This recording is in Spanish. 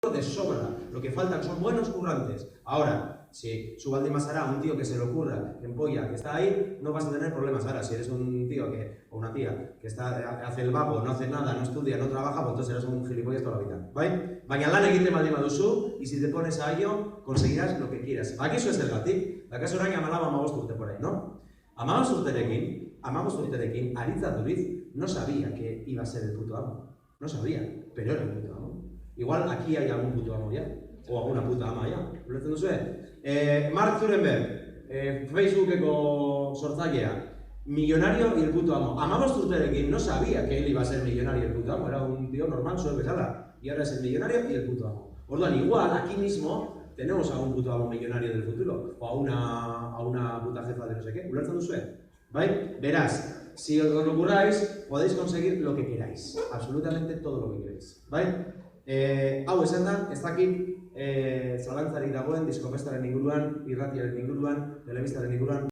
de sobra. Lo que faltan son buenos currantes. Ahora, si su Baldín Masará, un tío que se le ocurra, en polla, que está ahí, no vas a tener problemas. Ahora, si eres un tío o una tía que hace el vago, no hace nada, no estudia, no trabaja, pues entonces eres un gilipollas toda la vida. ¿Vale? Baina lan egiten baldin baduzu, y si te pones a ello, conseguirás lo que quieras. Aquí eso es el gatik. Akaso orain 15 urte por ahí, ¿no? 15 urterekin, Aritza Duriz no sabía que iba a ser el puto amo. No sabía, pero era el puto amo. Igual aquí hay algún puto amo ya, o alguna puta ama ya. ¿Lo sé? Mark Zuckerberg, Facebookeko sortzailea, millonario y el puto amo. 15 urterekin no sabía que él iba a ser millonario y el puto amo. Era un tío normal, solo besada. Y ahora es el millonario y el puto amo. Orduan, igual aquí mismo tenemos a un puto amo millonario del futuro, o a una puta jefa de no sé qué. ¿Ulertzen duzue? ¿Vale? Verás, si os lo curráis, podéis conseguir lo que queráis. Absolutamente todo lo que queráis. ¿Vale? Hau esan da, ez dakit zalantzarik dagoen diskofestaren inguruan, irratiaren inguruan, telebistaren inguruan.